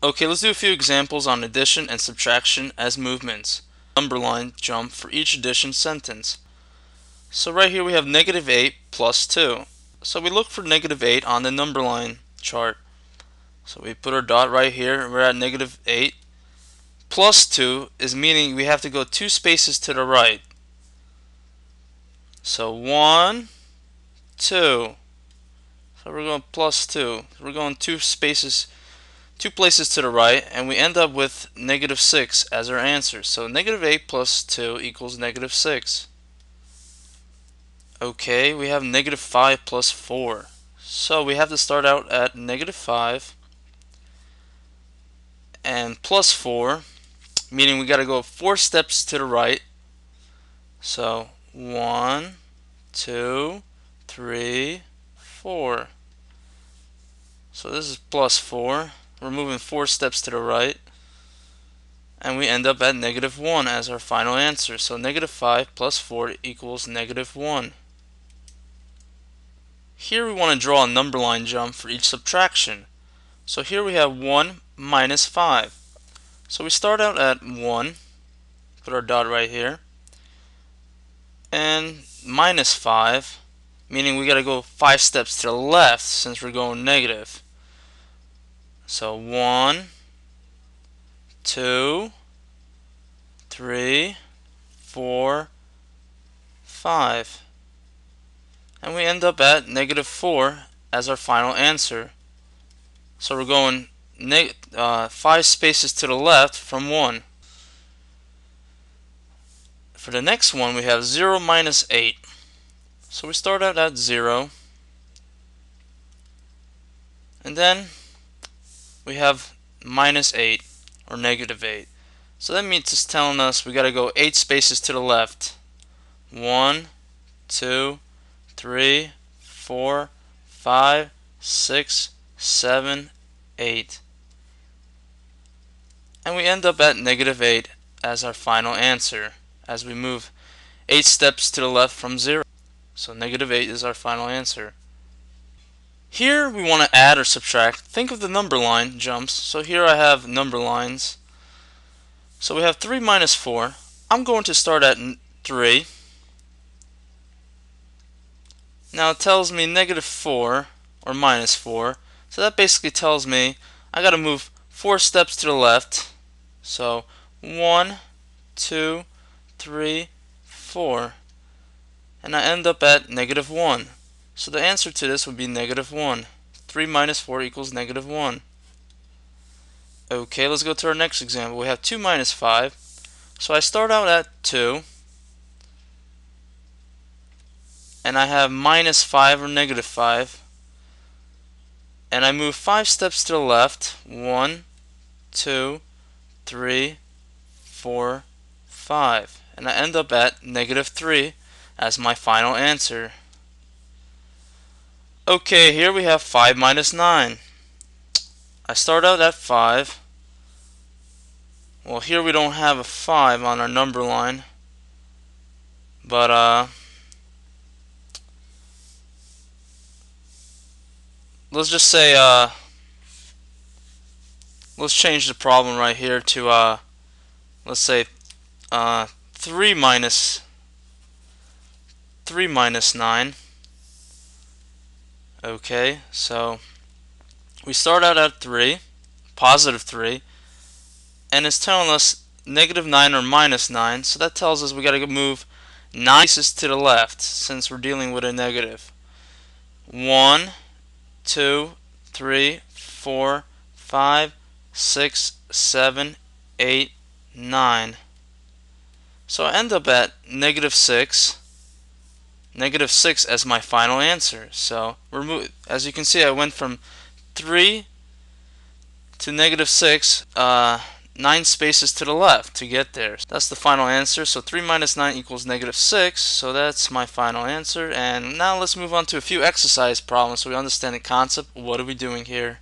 Okay, let's do a few examples on addition and subtraction as movements. Number line jump for each addition sentence. So right here we have negative 8 plus 2. So we look for negative 8 on the number line chart. So we put our dot right here, we're at negative 8. Plus 2 is meaning we have to go 2 spaces to the right. So 1, 2. So we're going plus 2. We're going 2 spaces, 2 places to the right, and we end up with negative 6 as our answer. So negative 8 plus 2 equals negative 6. Okay, we have negative 5 plus 4. So we have to start out at negative 5 and plus 4, meaning we got to go 4 steps to the right. So 1, 2, 3, 4. So this is plus 4. We're moving 4 steps to the right, and we end up at negative 1 as our final answer. So negative 5 plus 4 equals negative 1. Here we want to draw a number line jump for each subtraction. So here we have 1 minus 5. So we start out at 1, put our dot right here, and minus 5, meaning we got to go 5 steps to the left since we're going negative. So 1, 2, 3, 4, 5. And we end up at negative 4 as our final answer. So we're going 5 spaces to the left from 1. For the next one we have 0 minus 8. So we start out at 0. And then we have minus 8 or negative 8. So that means it's telling us we got to go 8 spaces to the left. 1, 2, 3, 4, 5, 6, 7, 8. And we end up at negative 8 as our final answer as we move 8 steps to the left from 0. So negative 8 is our final answer. Here we want to add or subtract. Think of the number line jumps. So here I have number lines. So we have 3 minus 4. I'm going to start at 3. Now it tells me negative 4 or minus 4. So that basically tells me I got to move 4 steps to the left. So 1, 2, 3, 4. And I end up at negative 1. So the answer to this would be negative 1. 3 minus 4 equals negative 1. Okay, let's go to our next example. We have 2 minus 5. So I start out at 2. And I have minus 5 or negative 5. And I move 5 steps to the left. 1, 2, 3, 4, 5. And I end up at negative 3 as my final answer. Okay, here we have 5 minus 9. I start out at 5. Well, here we don't have a 5 on our number line. But, let's just say, let's change the problem right here to, let's say, 3 minus 9. Okay, so we start out at 3, positive 3, and it's telling us negative 9 or minus 9, so that tells us we got to move 9 pieces to the left since we're dealing with a negative. 1, 2, 3, 4, 5, 6, 7, 8, 9. So I end up at negative 6. Negative 6 as my final answer. So as you can see, I went from 3 to negative 6, 9 spaces to the left to get there. That's the final answer. So 3 minus 9 equals negative 6. So that's my final answer. And now let's move on to a few exercise problems so we understand the concept. What are we doing here?